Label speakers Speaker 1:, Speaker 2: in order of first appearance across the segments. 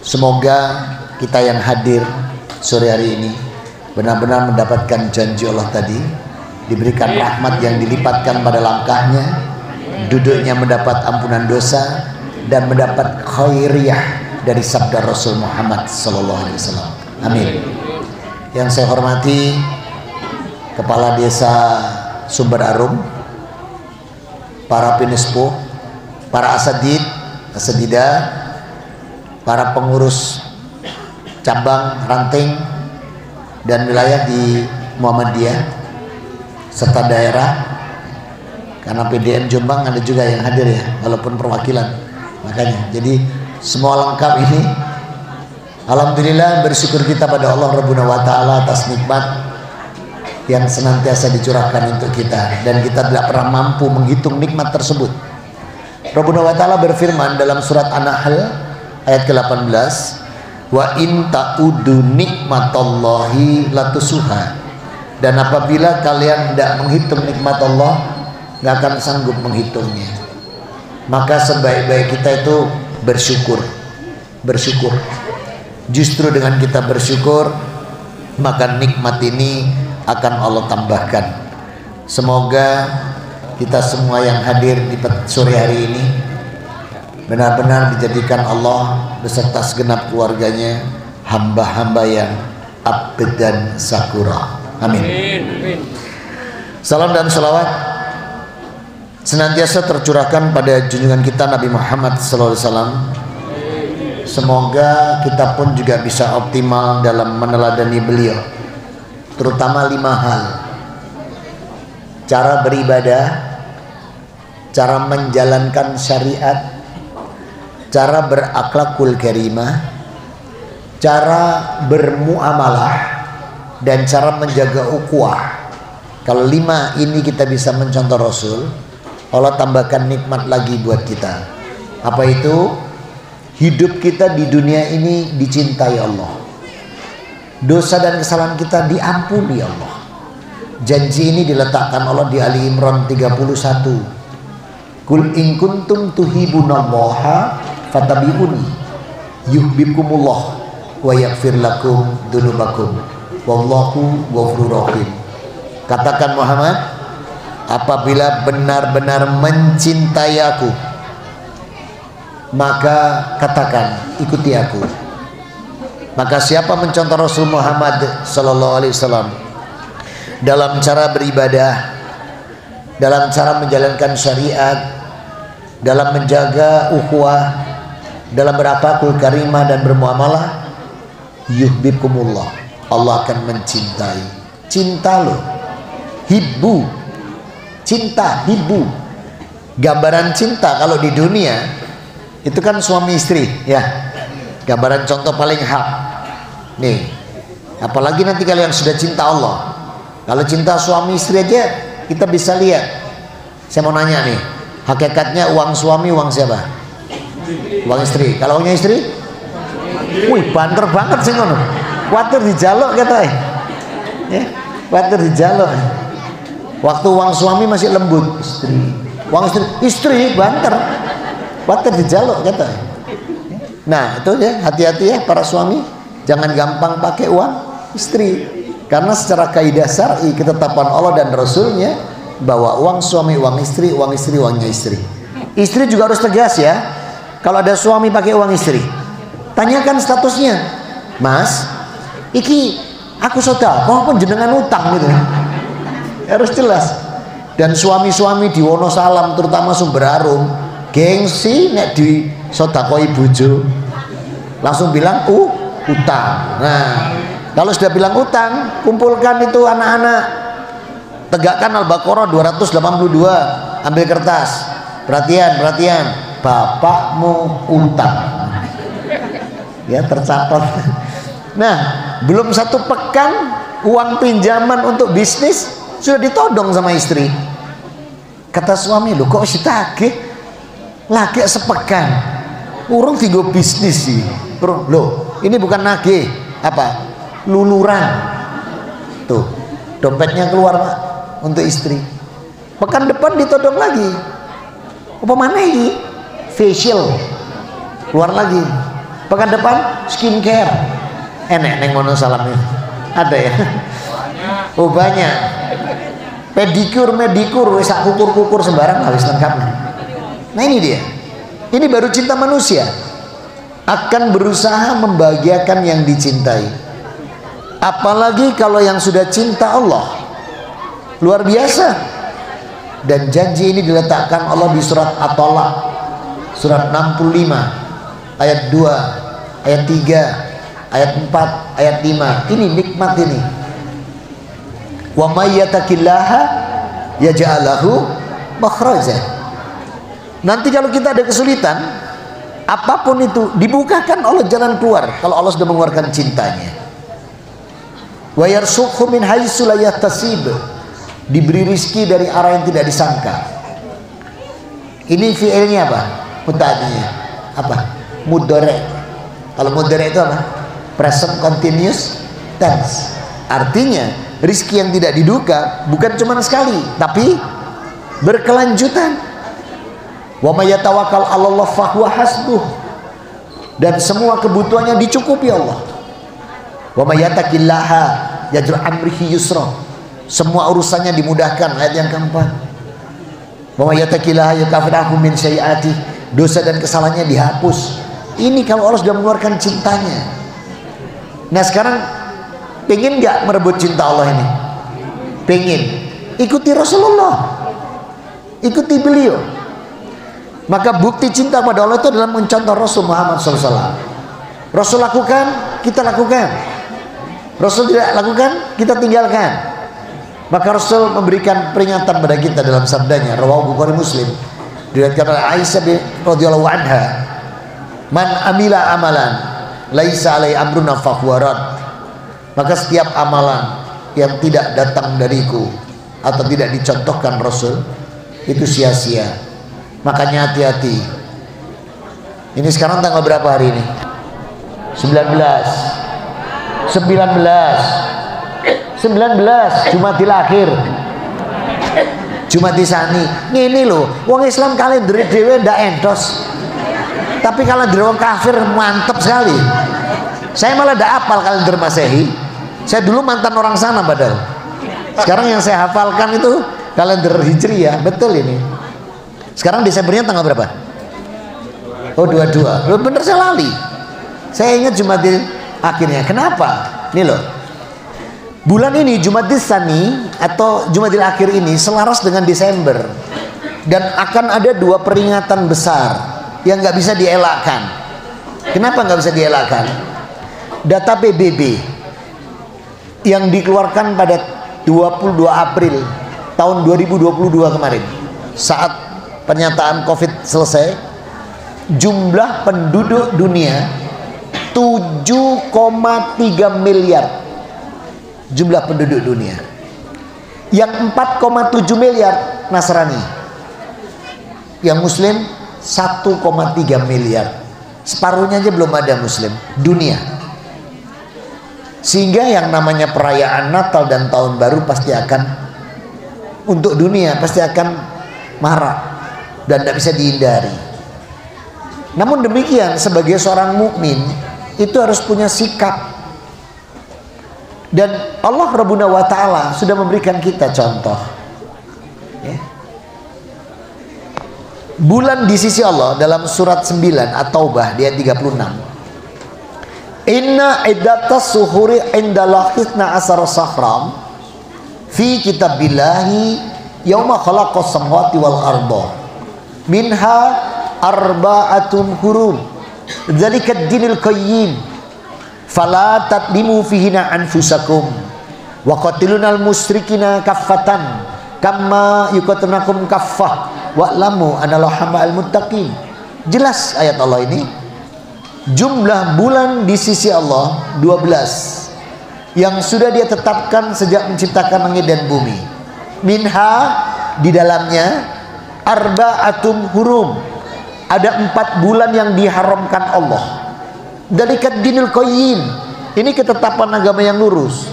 Speaker 1: Semoga kita yang hadir sore hari ini benar-benar mendapatkan janji Allah tadi, diberikan rahmat yang dilipatkan pada langkahnya, duduknya mendapat ampunan dosa, dan mendapat khairiyah dari sabda Rasul Muhammad SAW. Amin. Yang saya hormati Kepala Desa Sumber Arum, para pinispo, para asadid, asadida, para pengurus cabang, ranting, dan wilayah di Muhammadiyah serta daerah, karena PDM Jombang ada juga yang hadir ya, walaupun perwakilan, makanya jadi semua lengkap ini. Alhamdulillah, bersyukur kita pada Allah Rabbuna wa ta'ala atas nikmat yang senantiasa dicurahkan untuk kita, dan kita tidak pernah mampu menghitung nikmat tersebut. Rabbuna wa ta'ala berfirman dalam surat An-Nahl ayat ke-18, wa in ta'udu nikmatallahi latusuha, dan apabila kalian tidak menghitung nikmat Allah, nggak akan sanggup menghitungnya. Maka sebaik-baik kita itu bersyukur. Justru dengan kita bersyukur, maka nikmat ini akan Allah tambahkan. Semoga kita semua yang hadir di sore hari ini benar-benar dijadikan Allah beserta segenap keluarganya hamba-hamba yang abd dan sakura. Amin. Salam dan salawat senantiasa tercurahkan pada junjungan kita Nabi Muhammad SAW. Semoga kita pun juga bisa optimal dalam meneladani beliau, terutama 5 hal: cara beribadah, cara menjalankan syariat, cara berakhlakul karimah, cara bermuamalah, dan cara menjaga ukhuwah. Kalau 5 ini kita bisa mencontoh Rasul, Allah tambahkan nikmat lagi buat kita. Apa itu? Hidup kita di dunia ini dicintai Allah, dosa dan kesalahan kita diampuni Allah. Janji ini diletakkan Allah di Ali Imran 31. Kul in kuntum tuhibbunallaha fattabi'uni yuhibbukumullah wa yaghfir lakum dzunubakum wallahu ghafurur rahim. Katakan Muhammad, apabila benar-benar mencintai aku, maka katakan ikuti aku. Maka siapa mencontoh Rasul Muhammad sallallahu alaihi wasallam dalam cara beribadah, dalam cara menjalankan syariat, dalam menjaga ukhuwah, dalam berakhlakul karimah dan bermuamalah, yuhibbukumullah, Allah akan mencintai. Cinta loh, hibbu, cinta, hibbu. Gambaran cinta kalau di dunia itu kan suami istri ya, gambaran contoh paling hak nih. Apalagi nanti kalian sudah cinta Allah. Kalau cinta suami istri aja kita bisa lihat. Saya mau nanya nih, hakikatnya uang suami uang siapa? Uang istri. Kalau uangnya istri, wih banter banget sih ngono. Kuatir dijaluk kata ya, kuatir dijaluk. Waktu uang suami masih lembut, istri. Uang istri banter. Kuatir dijaluk kata. Nah itu ya, hati-hati ya para suami, jangan gampang pakai uang istri, karena secara kaidah syar'i ketetapan Allah dan Rasulnya bahwa uang suami uang istri uangnya istri. Istri juga harus tegas ya. Kalau ada suami pakai uang istri, tanyakan statusnya, Mas, iki aku sedekah pun jenengan utang gitu, harus jelas. Dan suami-suami di Wonosalam terutama Sumber Arum gengsi nek di sedekah bojo langsung bilang utang. Nah kalau sudah bilang utang, kumpulkan itu anak-anak, tegakkan Al-Baqarah 282, ambil kertas, perhatian, bapakmu utang ya, tercatat. Nah belum 1 pekan uang pinjaman untuk bisnis sudah ditodong sama istri. Kata suami, lu kok si tagih lagi sepekan urung tinggal bisnis sih bro. Loh ini bukan nagih, apa, luluran. Tuh dompetnya keluar Pak untuk istri. Pekan depan ditodong lagi. Apa mana ini? Facial keluar lagi. pekan depan skincare. Enek neng mono salamnya. Ada ya? Oh banyak. Pedikur, medikur, wis kukur-kukur sembarang habis lengkap. Nah ini dia. Ini baru cinta manusia. Akan berusaha membahagiakan yang dicintai. Apalagi kalau yang sudah cinta Allah. Luar biasa. Dan janji ini diletakkan Allah di surat At-Talaq. Surat 65 ayat 2, ayat 3, ayat 4, ayat 5. Ini nikmat ini. Wa may yattaqillaha yaj'al lahu makhraja. Nanti kalau kita ada kesulitan, apapun itu dibukakan Allah jalan keluar kalau Allah sudah mengeluarkan cintanya. Wa yarzuqhu min haitsu la yahtasib. Diberi rizki dari arah yang tidak disangka. Ini fi'ilnya apa? Mutadinya apa? Mudhari'. Kalau mudhari' itu apa? Present continuous tense. Artinya rizki yang tidak diduga bukan cuma sekali, tapi berkelanjutan. Wa may yatawakkal 'alallah fahuwa hasbuh. Dan semua kebutuhannya dicukupi Allah. Wa may yattaqillaha yaj'al amrihi yusra. Semua urusannya dimudahkan. Ayat yang keempat. Wa may yattaqillaha yukaffir anhu min sayyi'ati. Dosa dan kesalahannya dihapus. Ini kalau Allah sudah mengeluarkan cintanya. Nah sekarang pengen nggak merebut cinta Allah ini? Pengen. Ikuti Rasulullah, ikuti beliau. Maka bukti cinta pada Allah itu adalah mencontoh Rasul Muhammad SAW. Rasul lakukan, kita lakukan. Rasul tidak lakukan, kita tinggalkan. Maka Rasul memberikan peringatan pada kita dalam sabdanya, rawahu Bukhari Muslim, diriwayatkan oleh Aisyah radhiyallahu anha, man amila amalan laisa alai amruna fahuwa rad. Maka setiap amalan yang tidak datang dariku atau tidak dicontohkan Rasul itu sia-sia. Makanya hati-hati. Ini sekarang tanggal berapa hari ini? 19 Jumatil akhir, Jumat disani. Ini loh, wong Islam kalender dhewe ndak endos. Tapi kalender wong kafir mantep sekali. Saya malah ndak hafal kalender Masehi. Saya dulu mantan orang sana padahal. Sekarang yang saya hafalkan itu kalender Hijriah. Betul ini. Sekarang Desembernya tanggal berapa? Oh 22. Loh, bener saya lali. Saya ingat Jumatil akhirnya. Kenapa? Ini loh. Bulan ini Jumatil Tsani atau Jumatil akhir ini selaras dengan Desember. Dan akan ada dua peringatan besar yang nggak bisa dielakkan. Kenapa nggak bisa dielakkan? Data PBB yang dikeluarkan pada 22 April tahun 2022 kemarin, saat pernyataan COVID selesai, jumlah penduduk dunia 7,3 miliar. Jumlah penduduk dunia. Yang 4,7 miliar Nasrani. Yang Muslim 1,3 miliar. Separuhnya aja belum ada Muslim dunia. Sehingga yang namanya perayaan Natal dan Tahun Baru pasti akan, untuk dunia pasti akan marak dan tidak bisa dihindari. Namun demikian, sebagai seorang mukmin itu harus punya sikap. Dan Allah Rabbuna wa ta'ala sudah memberikan kita contoh ya. Bulan di sisi Allah dalam surat 9 At-Taubah di ayat 36. Inna iddatas suhuri indallahi 12 sahram fi kitabillahi yauma khalaqas samawati wal arda minha arba'atun hurum dzalika ad-dinul qayyim fala tadlimu fihina anfusakum wa qatilunal musyrikina kaffatan kama yuqatilunakum kaffah wa'lamu anallaha ma'al muttaqin. Jelas ayat Allah ini. Jumlah bulan di sisi Allah 12 yang sudah dia tetapkan sejak menciptakan langit dan bumi. Minha, di dalamnya arba'atum hurum, ada 4 bulan yang diharamkan Allah. Dzalikat dinul qayyim, ini ketetapan agama yang lurus.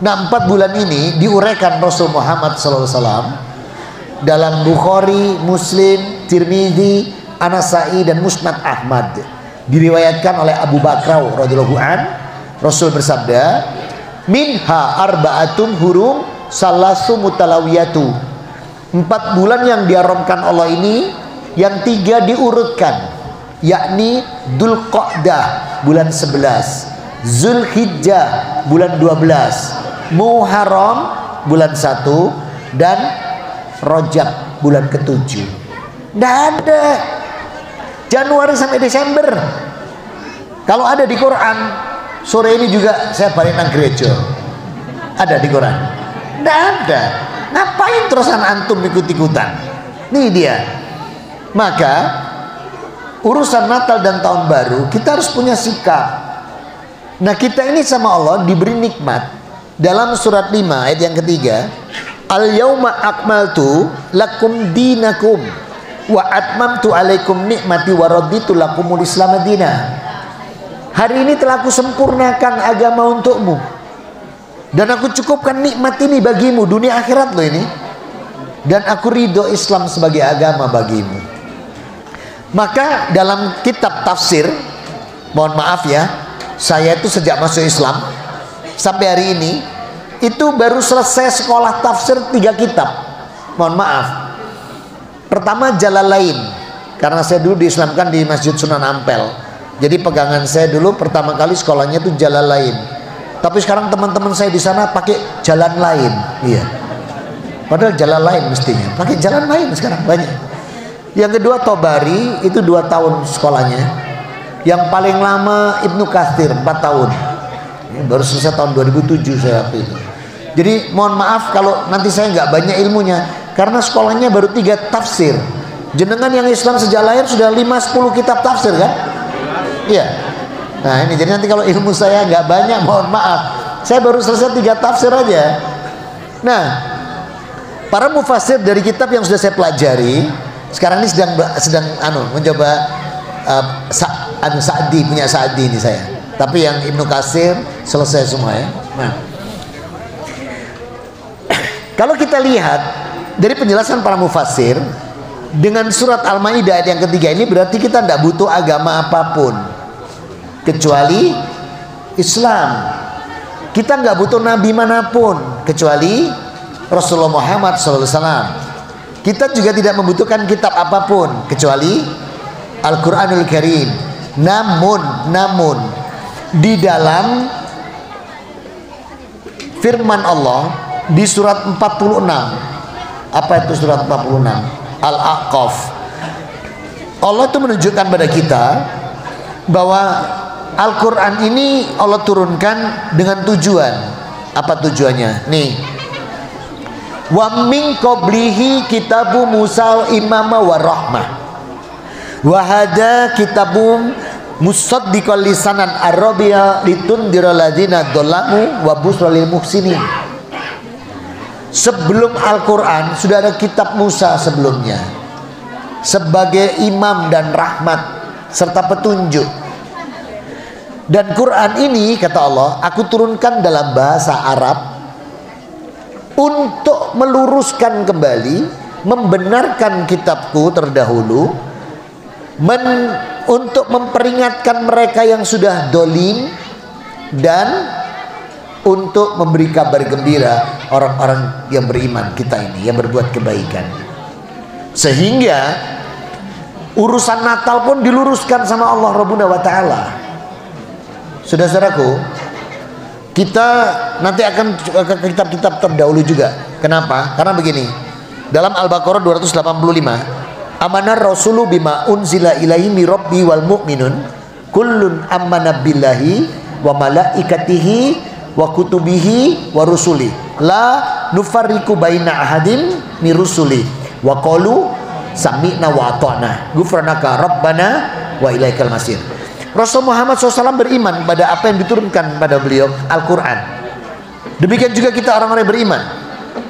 Speaker 1: Nah 4 bulan ini diuraikan Rasul Muhammad SAW dalam Bukhari, Muslim, Tirmidzi, An-Nasa'i dan Musnad Ahmad. Diriwayatkan oleh Abu Bakar radhiyallahu an, Rasul bersabda, minha arba'atun hurum salasu mutalawiyatu. 4 bulan yang diharamkan Allah ini, yang 3 diurutkan, yakni Dzulqa'dah bulan 11, Zulhijjah bulan 12, Muharram bulan 1, dan Rajab bulan ke-7. Tidak ada Januari sampai Desember. Kalau ada di Quran, sore ini juga saya balik nang gereja, ada di Quran? Tidak ada. Ngapain terusan antum ikut-ikutan? Nih dia. Maka urusan Natal dan Tahun Baru kita harus punya sikap. Nah, kita ini sama Allah diberi nikmat. Dalam surat 5 ayat yang ketiga, al-yauma akmaltu lakum dinakum wa atmamtu alaikum nikmati wa raditu lakumul islam madina. Hari ini telah aku sempurnakan agama untukmu, dan aku cukupkan nikmat ini bagimu, dunia akhirat loh ini, dan aku ridho Islam sebagai agama bagimu. Maka dalam kitab tafsir, mohon maaf ya, saya itu sejak masuk Islam sampai hari ini itu baru selesai sekolah tafsir 3 kitab. Mohon maaf. Pertama Jalalain, karena saya dulu diislamkan di Masjid Sunan Ampel. Jadi pegangan saya dulu pertama kali sekolahnya itu Jalalain. Tapi sekarang teman-teman saya di sana pakai jalan lain. Iya. Padahal jalan lain mestinya. Pakai jalan lain sekarang banyak. Yang kedua Tobari, itu 2 tahun sekolahnya. Yang paling lama Ibnu Katsir 4 tahun. Baru selesai tahun 2007 saya waktu itu. Jadi mohon maaf kalau nanti saya nggak banyak ilmunya, karena sekolahnya baru 3 tafsir. Jenengan yang Islam sejak lahir sudah 5-10 kitab tafsir kan? Iya. Nah ini, jadi nanti kalau ilmu saya nggak banyak, mohon maaf, saya baru selesai 3 tafsir aja. Nah, para mufassir dari kitab yang sudah saya pelajari sekarang ini sedang mencoba Sa'di, punya Sa'di ini saya. Tapi yang Ibnu Katsir selesai semua ya. Nah, kalau kita lihat dari penjelasan para mufassir dengan surat Al-Maidah ayat yang ketiga ini, berarti kita tidak butuh agama apapun kecuali Islam. Kita nggak butuh nabi manapun kecuali Rasulullah Muhammad SAW. Kita juga tidak membutuhkan kitab apapun kecuali Al-Quranul Karim. Namun di dalam firman Allah di surat 46, apa itu surat 46? Al-A'qaf. Allah itu menunjukkan pada kita bahwa Al-Quran ini Allah turunkan dengan tujuan. Apa tujuannya? Nih, wa min qablihi kitabu Musa imama wa rahmah wa hada kitabum musaddiqal lisanan arabiyya litundiral ladzina dzalamu wa busralil muhsinin. Sebelum Al-Quran sudah ada kitab Musa sebelumnya sebagai imam dan rahmat serta petunjuk. Dan Quran ini, kata Allah, aku turunkan dalam bahasa Arab untuk meluruskan kembali, membenarkan kitabku terdahulu, untuk memperingatkan mereka yang sudah dolim, dan untuk memberi kabar gembira orang-orang yang beriman kita ini, yang berbuat kebaikan. Sehingga urusan Natal pun diluruskan sama Allah Rabbuna wa Ta'ala. Saudara-saudaraku, kita nanti akan ke kitab-kitab terdahulu juga. Kenapa? Karena begini, dalam Al-Baqarah 285, amanar rasulu bima unzila ilaihi mi rabbi wal mu'minun kullun amana billahi wa malaikatihi wa kutubihi wa rusuli la nufarriqu baina ahadin mi rusuli wa qalu sami'na wa ata'na ghufranaka rabbana wa ilaikal masir. Rasul Muhammad SAW beriman pada apa yang diturunkan pada beliau, Al-Quran. Demikian juga kita orang-orang yang beriman.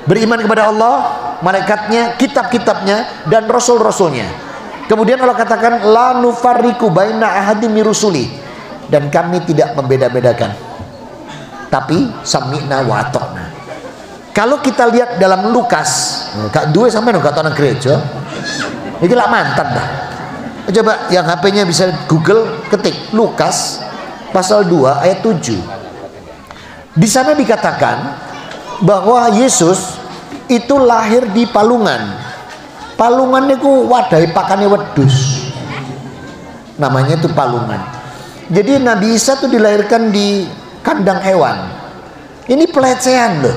Speaker 1: Beriman kepada Allah, malaikatnya, kitab-kitabnya, dan rasul-rasulnya. Kemudian Allah katakan, la nufarriqu baina ahadin min rusuli, dan kami tidak membeda-bedakan. Tapi sami'na wa ata'na. Kalau kita lihat dalam Lukas, Kak Dua sampai nggak tahu gereja, ini lah mantan dah. Coba yang HP-nya bisa Google, ketik Lukas pasal 2 ayat 7. Di sana dikatakan bahwa Yesus itu lahir di palungan. Palungan itu wadai pakane wedus. Namanya itu palungan. Jadi Nabi Isa itu dilahirkan di kandang hewan. Ini pelecehan loh.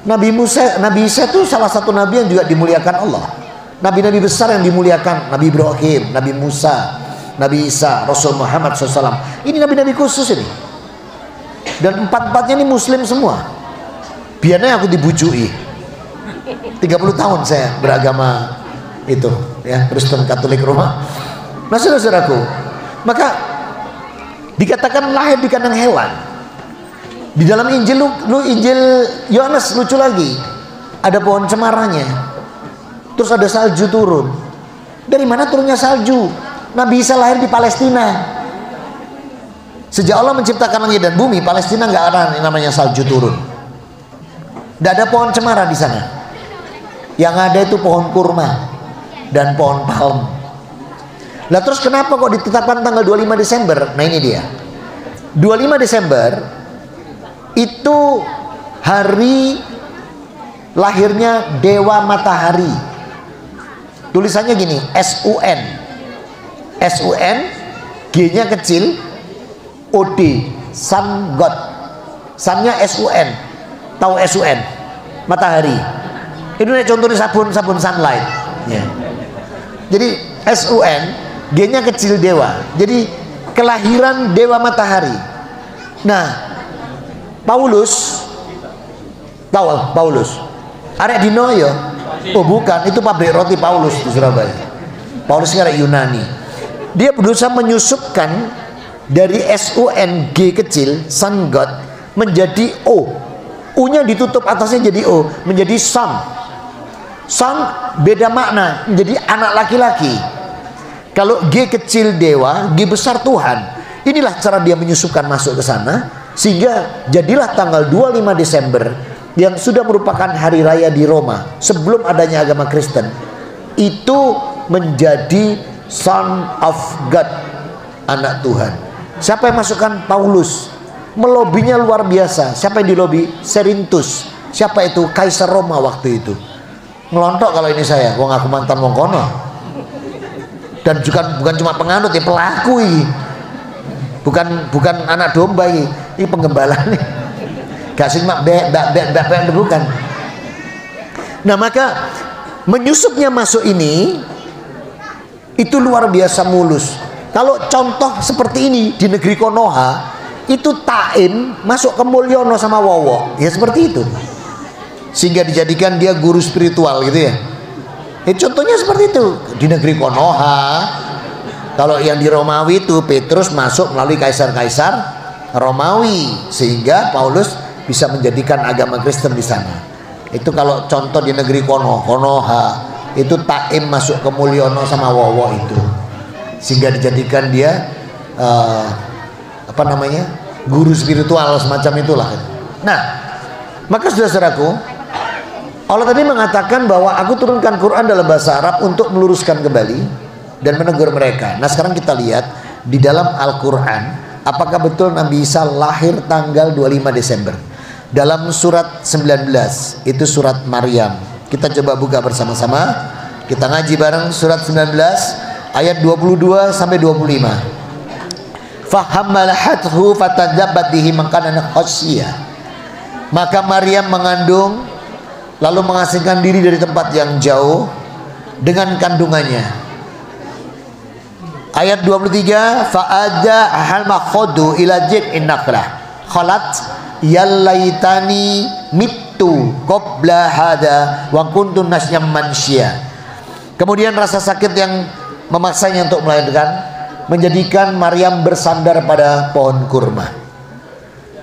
Speaker 1: Nabi Isa itu salah satu nabi yang juga dimuliakan Allah. Nabi-nabi besar yang dimuliakan, Nabi Ibrahim, Nabi Musa, Nabi Isa, Rasul Muhammad SAW. Ini nabi-nabi khusus ini. Dan empat-empatnya ini muslim semua. Biarnya aku dibujui. 30 tahun saya beragama itu, ya, Kristen Katolik Roma. Nah, saudaraku, maka dikatakan lahir di kandang hewan. Di dalam Injil Injil Yohanes lucu lagi. Ada pohon cemaranya. Terus ada salju turun. Dari mana turunnya salju? Nabi Isa lahir di Palestina. Sejak Allah menciptakan langit dan bumi, Palestina nggak ada namanya salju turun. Nggak ada pohon cemara di sana. Yang ada itu pohon kurma dan pohon palm. Lah terus kenapa kok ditetapkan tanggal 25 Desember? Nah ini dia. 25 Desember itu hari lahirnya Dewa Matahari. Tulisannya gini, SUN. SUN, G-nya kecil, OD, Sun God. Sun-nya SUN. Tahu SUN? Matahari. Ini contohnya sabun sunlight. Ya. Jadi SUN, G-nya kecil dewa. Jadi kelahiran Dewa Matahari. Nah, Paulus, tahu Paulus? Arek dino ya? Oh bukan, itu pabrik roti Paulus di Surabaya. Paulus ini arek Yunani. Dia berusaha menyusupkan dari SUN G kecil, Sun God, menjadi O. U-nya ditutup atasnya jadi O, menjadi Sun. Sun beda makna, menjadi anak laki-laki. Kalau G kecil dewa, G besar Tuhan. Inilah cara dia menyusupkan masuk ke sana, sehingga jadilah tanggal 25 Desember yang sudah merupakan hari raya di Roma sebelum adanya agama Kristen. Itu menjadi Son of God, anak Tuhan. Siapa yang masukkan? Paulus. Melobinya luar biasa. Siapa yang dilobi? Serintus. Siapa itu? Kaisar Roma waktu itu. Ngelontok kalau ini saya, wong aku mantan wong kono. Dan juga bukan cuma penganut, ya pelaku ini. Bukan anak domba ini penggembala nih. Gak sih mak bukan. Nah maka menyusupnya masuk ini itu luar biasa mulus. Kalau contoh seperti ini di negeri Konoha, itu Taim masuk ke Mulyono sama Wowo, ya seperti itu. Sehingga dijadikan dia guru spiritual gitu ya. Contohnya seperti itu di negeri Konoha. Kalau yang di Romawi itu Petrus masuk melalui kaisar-kaisar Romawi, sehingga Paulus bisa menjadikan agama Kristen di sana. Itu kalau contoh di negeri Konoha. Itu Taim masuk ke Mulyono sama Wowo itu, sehingga dijadikan dia guru spiritual semacam itulah. Nah, maka saudara-saudaraku, Allah tadi mengatakan bahwa aku turunkan Quran dalam bahasa Arab untuk meluruskan kembali dan menegur mereka. Nah sekarang kita lihat di dalam Al-Quran, apakah betul Nabi Isa lahir tanggal 25 Desember? Dalam surat 19, itu surat Maryam. Kita coba buka bersama-sama. Kita ngaji bareng surat 19 ayat 22 sampai 25. Fahammalathu fatadabbat bihi makanan khasyiyah. Maka Maryam mengandung lalu mengasingkan diri dari tempat yang jauh dengan kandungannya. Ayat 23, fa'adha ahal makhudu ila jid'in naklah khalat yallaitani mittu qabla hada wa kuntu nasyam mansya. Kemudian rasa sakit yang memaksanya untuk melahirkan menjadikan Maryam bersandar pada pohon kurma.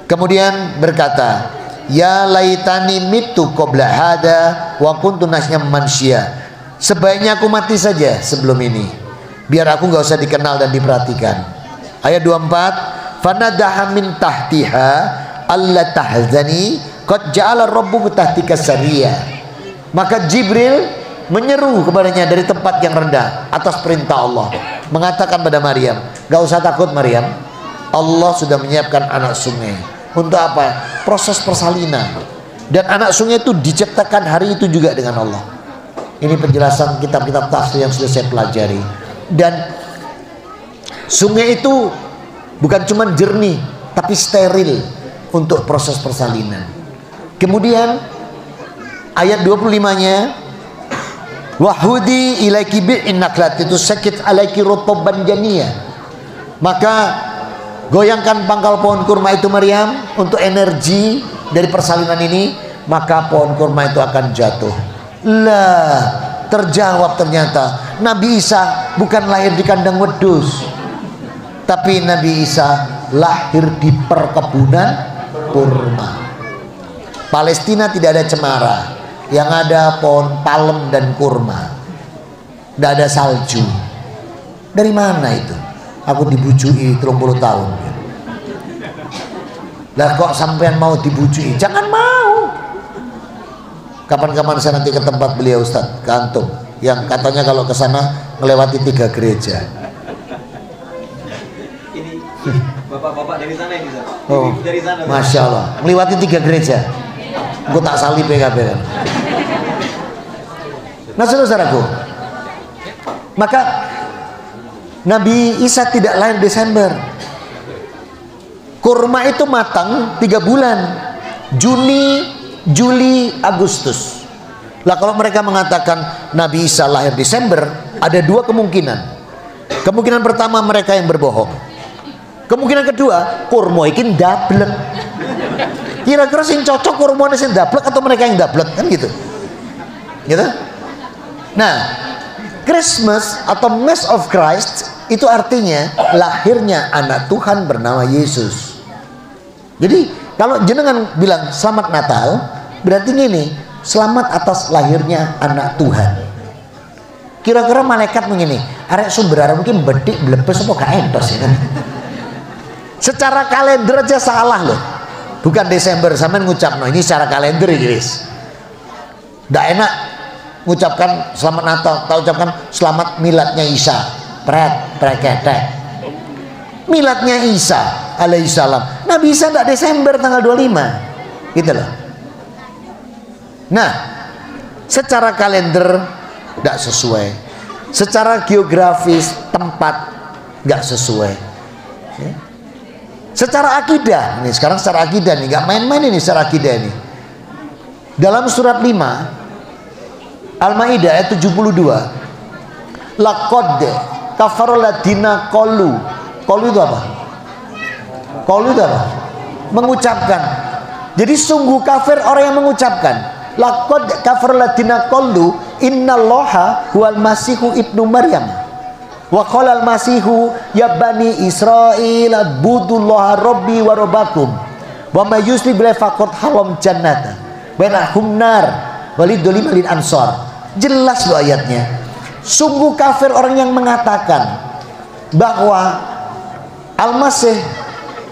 Speaker 1: Kemudian berkata, ya laitani mittu qabla hada wa kuntu nasyam mansya. Sebaiknya aku mati saja sebelum ini, biar aku nggak usah dikenal dan diperhatikan. Ayat 24, fanadaha min tahtiha alla tahzani qad ja'ala rabbuka tahtika sariyya. Maka Jibril menyeru kepadanya dari tempat yang rendah atas perintah Allah, mengatakan pada Maryam, gak usah takut Maryam, Allah sudah menyiapkan anak sungai. Untuk apa? Proses persalinan. Dan anak sungai itu diciptakan hari itu juga dengan Allah. Ini penjelasan kitab-kitab tafsir yang sudah saya pelajari. Dan sungai itu bukan cuma jernih, tapi steril untuk proses persalinan. Kemudian ayat 25-nya, wahudi ilaiki bi'in naklat, itu sakit alaiki rotoban janiyah. Maka goyangkan pangkal pohon kurma itu Maryam untuk energi dari persalinan ini, maka pohon kurma itu akan jatuh. Lah, terjawab ternyata Nabi Isa bukan lahir di kandang wedus, tapi Nabi Isa lahir di perkebunan kurma. Palestina tidak ada cemara, yang ada pohon palem dan kurma. Tidak ada salju. Dari mana itu? Aku dibujui 30 tahun. Lah kok sampean mau dibujui? Jangan mau. Kapan-kapan saya nanti ke tempat beliau Ustadz, ke Antum, yang katanya kalau ke sana melewati 3 gereja.
Speaker 2: Ini bapak-bapak dari sana yang bisa.
Speaker 1: Oh,
Speaker 2: dari sana.
Speaker 1: Masya Allah, melewati 3 gereja. Gue tak salib PKB kan. Nah saudaraku, maka Nabi Isa tidak lahir Desember. Kurma itu matang 3 bulan, Juni, Juli, Agustus. Lah kalau mereka mengatakan Nabi Isa lahir Desember, ada 2 kemungkinan. Kemungkinan pertama mereka yang berbohong. Kemungkinan kedua, kurma ikin dablek. Kira-kira sing cocok kurma sing dablek atau mereka yang dablek, kan gitu. Gitu? Nah, Christmas atau Mass of Christ itu artinya lahirnya anak Tuhan bernama Yesus. Jadi kalau jenengan bilang selamat Natal, berarti gini, selamat atas lahirnya anak Tuhan. Kira-kira malaikat begini, arek sumber mungkin bedik blebes apa gak entos ya kan? Secara kalender aja salah loh. Bukan Desember, sampean ngucap no, ini secara kalender guys. Nggak enak mengucapkan selamat Natal, tak ucapkan selamat miladnya Isa. Preketek. Miladnya Isa alaihissalam. Nabi Isa enggak Desember tanggal 25. Gitu loh. Nah, secara kalender enggak sesuai. Secara geografis tempat enggak sesuai. Ya. Secara akidah, ini sekarang secara akidah nih, enggak main-main ini secara akidah ini. Dalam surat 5 Al-Maidah ayat 72, laqad kafarul ladina qalu. Qalu itu apa? Qalu itu apa? Mengucapkan. Jadi sungguh kafir orang yang mengucapkan. Laqad kafarul ladina qalu innallaha huwal masihu ibnu Maryam. Wa qala al-masihu ya bani Israil budullaha rabbi wa rabbakum. Wa may yusli bil faqad halam jannata. Bainahum nar walidul lil ansar. Jelas loh ayatnya. Sungguh kafir orang yang mengatakan bahwa Al-Masih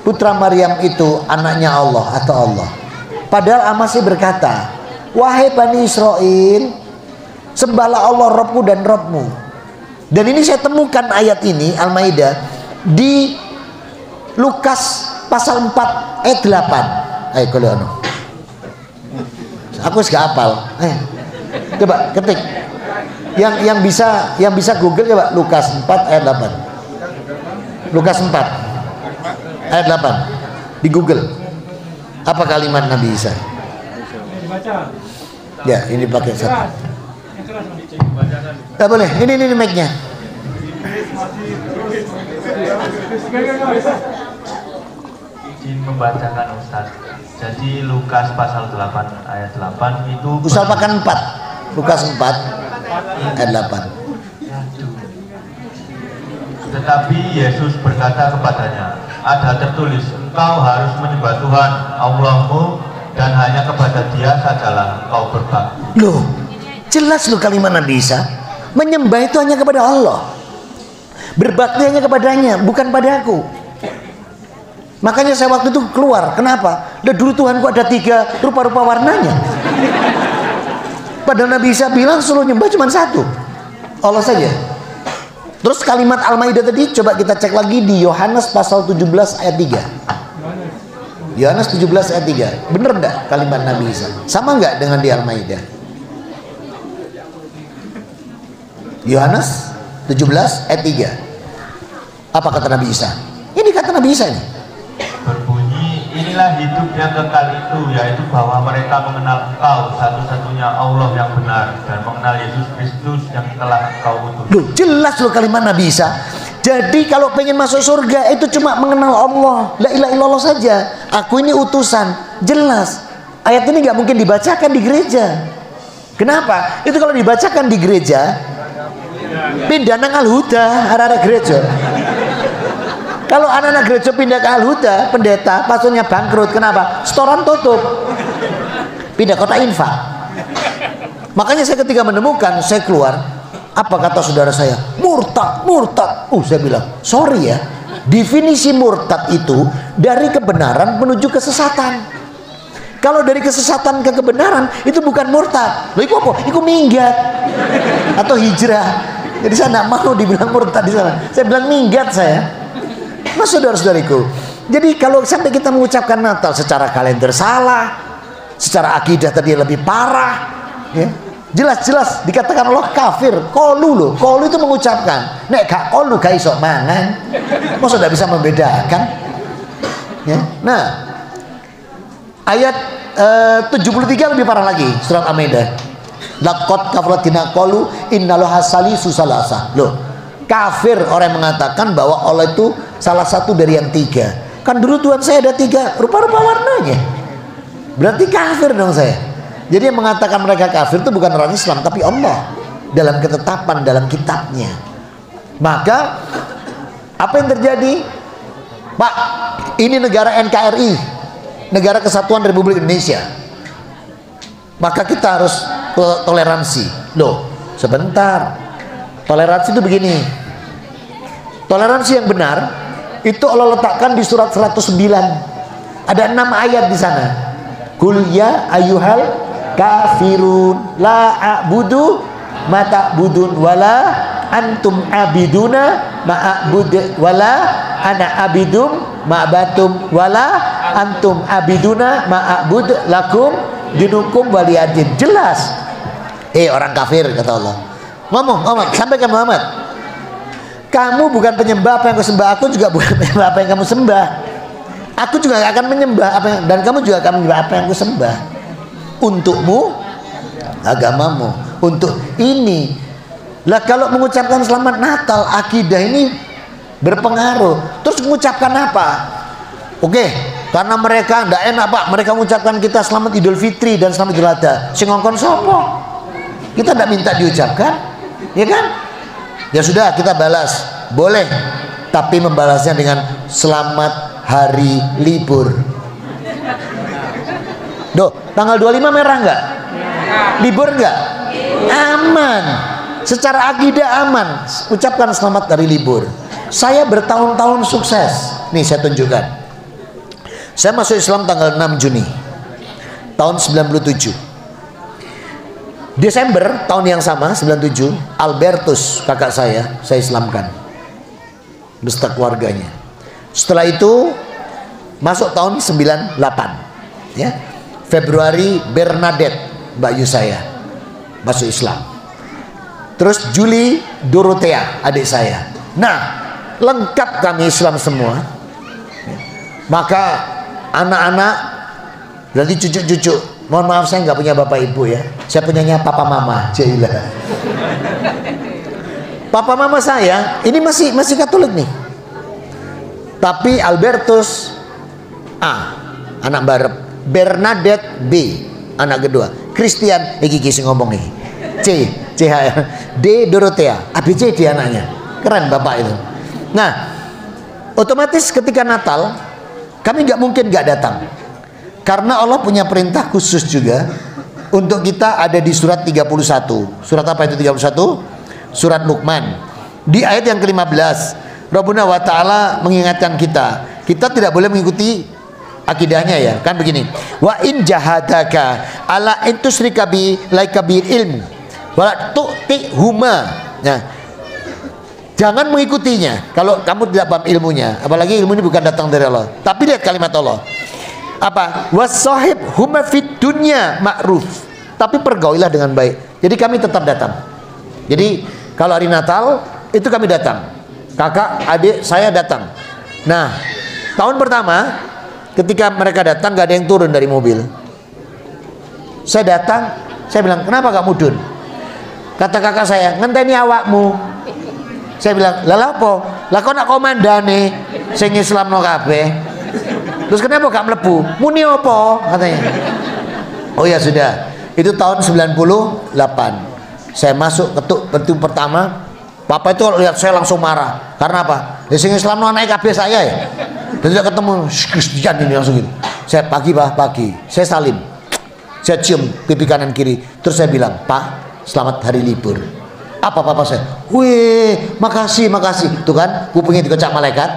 Speaker 1: putra Maryam itu anaknya Allah atau Allah. Padahal Al-Masih berkata, wahai Bani Israel, sembahlah Allah Rabbku dan Rabbmu. Dan ini saya temukan ayat ini Al-Maidah di Lukas pasal 4 ayat 8. Ayo kalian. Aku gak hafal. Coba ketik. Yang bisa Google coba Lukas 4 ayat 8. Lukas 4 ayat 8 di Google. Apa kalimat Nabi Isa? Ya, ini pakai satu. Tak boleh. Ini mic-nya.
Speaker 3: Izin membacakan Ustaz. Jadi Lukas pasal 8 ayat 8 itu
Speaker 1: Ustaz pakai 4. Lukas 4 ayat 8.
Speaker 3: Tetapi Yesus berkata kepadanya, ada tertulis, engkau harus menyembah Tuhan Allahmu dan hanya kepada Dia sajalah engkau berbakti.
Speaker 1: Loh, jelas loh kalimat Nabi Isa. Menyembah itu hanya kepada Allah. Berbakti hanya kepadanya, bukan padaku. Makanya saya waktu itu keluar. Kenapa? Dan dulu Tuhanku ada 3 rupa-rupa warnanya. Padahal Nabi Isa bilang suruh nyembah cuma 1, Allah saja. Terus kalimat Al-Maidah tadi coba kita cek lagi di Yohanes pasal 17 ayat 3. Yohanes 17 ayat 3. Bener enggak kalimat Nabi Isa? Sama enggak dengan di Al-Maidah? Yohanes 17 ayat 3. Apa kata Nabi Isa? Ini kata Nabi Isa ini.
Speaker 3: Berbunyi, inilah hidup yang kekal itu, yaitu bahwa mereka mengenal Engkau satu-satunya Allah yang benar, dan mengenal Yesus Kristus yang telah Engkau utus.
Speaker 1: Loh, jelas loh kalimat Nabi Isa. Jadi kalau pengen masuk surga itu cuma mengenal Allah, la ilaha illallah saja. Aku ini utusan. Jelas. Ayat ini nggak mungkin dibacakan di gereja. Kenapa? Itu kalau dibacakan di gereja, pindah nang Al-Huda, anak-anak gereja. Kalau anak-anak gereja pindah ke Al-Huda, pendeta, pastornya bangkrut. Kenapa? Setoran tutup. Pindah kota infak. Makanya saya ketika menemukan, saya keluar. Apa kata saudara saya? Murtad, murtad. Saya bilang, sorry ya. Definisi murtad itu dari kebenaran menuju kesesatan. Kalau dari kesesatan ke kebenaran, itu bukan murtad. Loh, itu apa? Itu minggat. Atau hijrah. Jadi saya tidak mau dibilang murtad di sana. Saya bilang minggat saya. Mas saudara-saudariku, jadi kalau sampai kita mengucapkan Natal secara kalender salah, secara akidah tadi lebih parah, ya, jelas-jelas dikatakan Allah kafir. Kolu loh, kolu itu mengucapkan. Nek gak kolu gak iso mangan. Mas sudah bisa membedakan. Ya. Nah, ayat 73 lebih parah lagi, surat Al-Maidah. Laqad kafaratina qalu innallaha salisu salasa. Loh, kafir orang yang mengatakan bahwa Allah itu salah satu dari yang tiga. Kan dulu Tuhan saya ada tiga rupa-rupa warnanya. Berarti kafir dong saya. Jadi yang mengatakan mereka kafir itu bukan orang Islam, tapi Allah dalam ketetapan dalam kitabnya. Maka apa yang terjadi? Pak, ini negara NKRI, Negara Kesatuan Republik Indonesia. Maka kita harus toleransi. Loh, sebentar. Toleransi itu begini. Toleransi yang benar itu Allah letakkan di surat 109. Ada 6 ayat di sana. Qul ya ayyuhal kafirun la a'budu ma ta'budun wala antum abiduna ma a'bud wala ana abidum ma batum wala antum abiduna ma a'bud lakum dinukum waliyadin. Jelas. Orang kafir kata Allah. Ngomong sampaikan Muhammad. Kamu bukan penyembah apa yang kau sembah, aku juga bukan penyembah apa yang kamu sembah. Aku juga akan menyembah apa yang, dan kamu juga akan menyembah apa yang aku sembah. Untukmu agamamu, untuk ini. Lah kalau mengucapkan selamat Natal, akidah ini berpengaruh. Terus mengucapkan apa? Oke, karena mereka ndak enak Pak, mereka mengucapkan kita selamat Idul Fitri dan selamat Idul Adha. Sing ngongkon sopo? Kita ndak minta diucapkan, ya kan? Ya sudah, kita balas, boleh, tapi membalasnya dengan selamat hari libur. Doh, tanggal 25 merah nggak? Libur nggak? Aman. Secara akidah aman. Ucapkan selamat hari libur. Saya bertahun-tahun sukses. Nih saya tunjukkan. Saya masuk Islam tanggal 6 Juni tahun 97. Desember tahun yang sama 97, Albertus kakak saya Islamkan beserta keluarganya. Setelah itu masuk tahun 98 ya. Februari Bernadette mbak Yu saya masuk Islam. Terus Juli Dorothea adik saya. Nah, lengkap kami Islam semua. Maka anak-anak berarti cucu-cucu. Mohon maaf saya nggak punya bapak ibu ya. Saya punyanya papa mama. Jailah. Papa mama saya ini masih Katolik nih. Tapi Albertus A, anak barep. Bernadette B, anak kedua. Christian iki ngomong nih. CHR. D Dorothea. ABC dia anaknya. Keren bapak itu. Nah, otomatis ketika Natal kami nggak mungkin nggak datang. Karena Allah punya perintah khusus juga untuk kita ada di surat 31. Surat apa itu 31? Surat Luqman. Di ayat yang ke-15, Rabbuna wa ta'ala mengingatkan kita tidak boleh mengikuti akidahnya ya. Kan begini. Wa in jahadaka ala intusrika bi laika bil ilmu wa tu'ti huma. Nah, Jangan mengikutinya kalau kamu tidak paham ilmunya. Apalagi ilmu ini bukan datang dari Allah. Tapi lihat kalimat Allah. Apa? Wasahib huma fid dunya ma'ruf. Tapi pergaulilah dengan baik. Jadi kami tetap datang. Jadi kalau hari Natal itu kami datang. Kakak, adik, saya datang. Nah, tahun pertama ketika mereka datang gak ada yang turun dari mobil. Saya datang, saya bilang, "Kenapa gak mudun?" Kata kakak saya, "Ngenteni awakmu." Saya bilang, "Lah apa? Lah kok nak komandane sing Islamno kabeh. Terus kenapa gak mlebu? Muni apa?" katanya. Oh ya sudah. Itu tahun 98. Saya masuk ketuk pintu pertama. Papa itu lihat saya langsung marah. Karena apa? Ya sing Islamno anake kabeh saya ya. Dan tidak ketemu Kristian ini langsung gitu. Saya pagi. Saya salim. Saya cium pipi kanan kiri. Terus saya bilang, "Pak, selamat hari libur." Apa papa saya? "Wih, makasih." Tuh kan, kupingnya dikocak malaikat.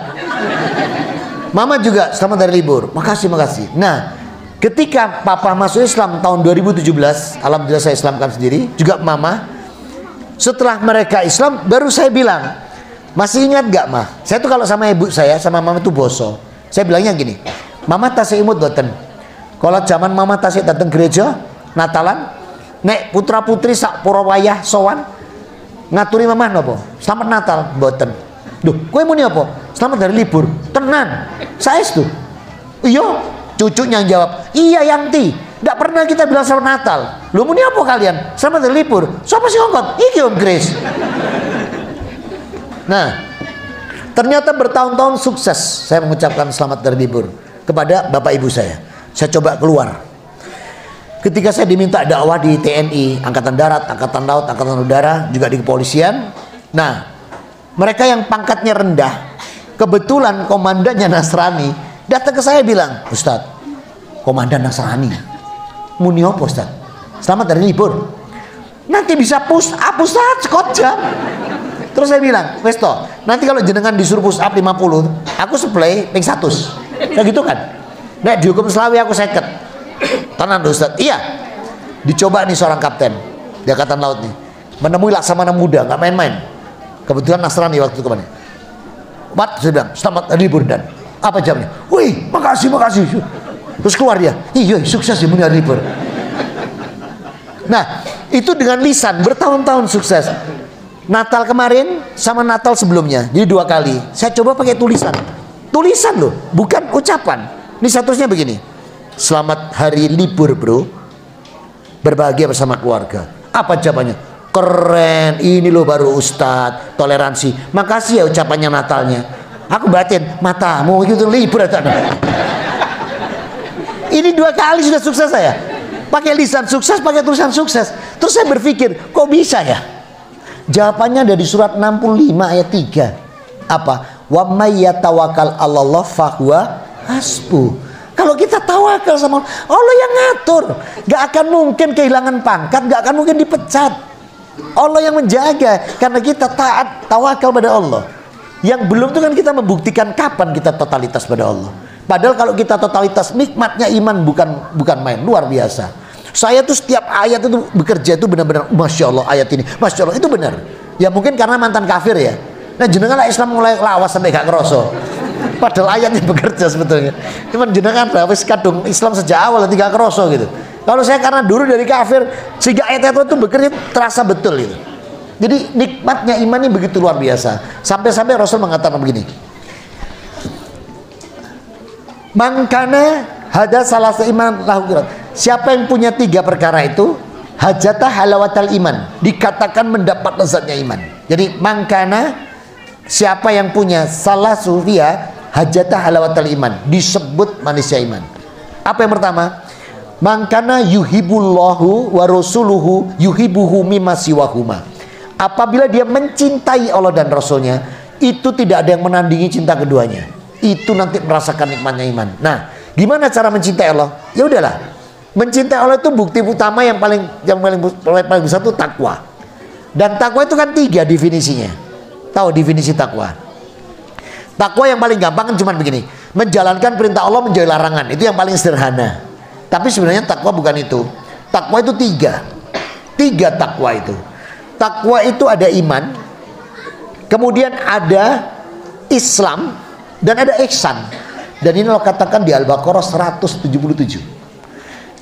Speaker 1: Mama juga selamat hari libur. Makasih. Nah, ketika papa masuk Islam tahun 2017, alhamdulillah saya Islamkan sendiri, juga mama. Setelah mereka Islam, baru saya bilang, "Masih ingat gak, Ma? Saya tuh kalau sama ibu saya, sama mama tuh boso. Saya bilangnya gini, Mama tasih imut boten. Kalau zaman mama tasih datang gereja, Natalan, nek putra putri sak pura wayah sowan, ngaturi mamah nopo? Selamat Natal, boten. Duh, kowe muni apa? Selamat hari libur. Tenan. Saestu. Iya, cucunya yang jawab, "Iya Yanti, ndak pernah kita bilang selamat Natal. Lu muni apa kalian? Selamat hari libur." Siapa sih ngongkot? Iki Om Grace. Nah, ternyata bertahun-tahun sukses saya mengucapkan selamat hari libur kepada bapak ibu saya. Saya coba keluar. Ketika saya diminta dakwah di TNI, Angkatan Darat, Angkatan Laut, Angkatan Udara, juga di kepolisian. Nah, mereka yang pangkatnya rendah, kebetulan komandannya Nasrani, datang ke saya bilang, "Ustadz, komandan Nasrani, muni apa Ustadz? Selamat hari libur. Nanti bisa push up Ustadz, sekot jam." Terus saya bilang, "Wes toh, nanti kalau jenengan disuruh push up 50, aku supply ping 100." Kayak gitu kan? Nek dihukum Selawi aku 50. Tenan Ustadz. Iya. Dicoba nih seorang kapten di Angkatan Laut nih, menemui Laksamana muda, nggak main-main. Kebetulan Nasrani waktu itu kemarin. Mat, saya bilang, "Selamat hari libur dan apa jamnya?" "Wih, makasih." Terus keluar dia, "Iya, sukses ya hari libur." Nah, itu dengan lisan bertahun-tahun sukses. Natal kemarin sama Natal sebelumnya, jadi 2 kali. Saya coba pakai tulisan loh, bukan ucapan. Ini statusnya begini, "Selamat hari libur bro, berbahagia bersama keluarga." Apa jawabannya? "Keren, ini loh baru Ustadz, toleransi. Makasih ya ucapannya Natalnya." Aku batin, "Matamu itu libur atau?" Ini 2 kali sudah sukses saya. Pakai lisan sukses, pakai tulisan sukses. Terus saya berpikir, kok bisa ya? Jawabannya dari surat 65 ayat 3. Apa? "Wa may yatawakkal 'alallah fahuwa hasbuh." Kalau kita tawakal sama Allah yang ngatur, gak akan mungkin kehilangan pangkat, gak akan mungkin dipecat. Allah yang menjaga karena kita taat, tawakal pada Allah. Yang belum itu kan kita membuktikan kapan kita totalitas pada Allah. Padahal kalau kita totalitas, nikmatnya iman bukan main, luar biasa. Saya tuh setiap ayat itu bekerja itu benar-benar, Masya Allah ayat ini, Masya Allah itu benar. Ya mungkin karena mantan kafir ya. Nah jenengan lah Islam mulai lawas sampai gak ngeroso. Padahal ayatnya bekerja sebetulnya. Cuman jenengan wis kadung Islam sejak awal tidak ngeroso gitu. Kalau saya karena dulu dari kafir, sehingga ayat itu bekerja terasa betul gitu. Jadi nikmatnya iman ini begitu luar biasa. Sampai-sampai Rasul mengatakan begini, "Mangkana hada salah seiman lahu." Siapa yang punya 3 perkara itu, hajatah halawatal iman, dikatakan mendapat lezatnya iman. Jadi mangkana, siapa yang punya salah sufia, hajatah halawatal iman, disebut manusia iman. Apa yang pertama? Mangkana yuhibullahu wa rasuluhu yuhibuhu mimma siwahuma. Apabila dia mencintai Allah dan Rasulnya, itu tidak ada yang menandingi cinta keduanya. Itu nanti merasakan nikmatnya iman. Nah, gimana cara mencintai Allah? Ya udahlah. Mencintai Allah itu bukti utama yang paling besar itu takwa. Dan takwa itu kan 3 definisinya. Tahu definisi takwa? Takwa yang paling gampang kan cuma begini, menjalankan perintah Allah, menjauhi larangan. Itu yang paling sederhana. Tapi sebenarnya takwa bukan itu. Takwa itu 3 takwa itu. Takwa itu ada iman, Kemudian ada Islam dan ada ihsan. Dan ini Allah katakan di Al-Baqarah 177.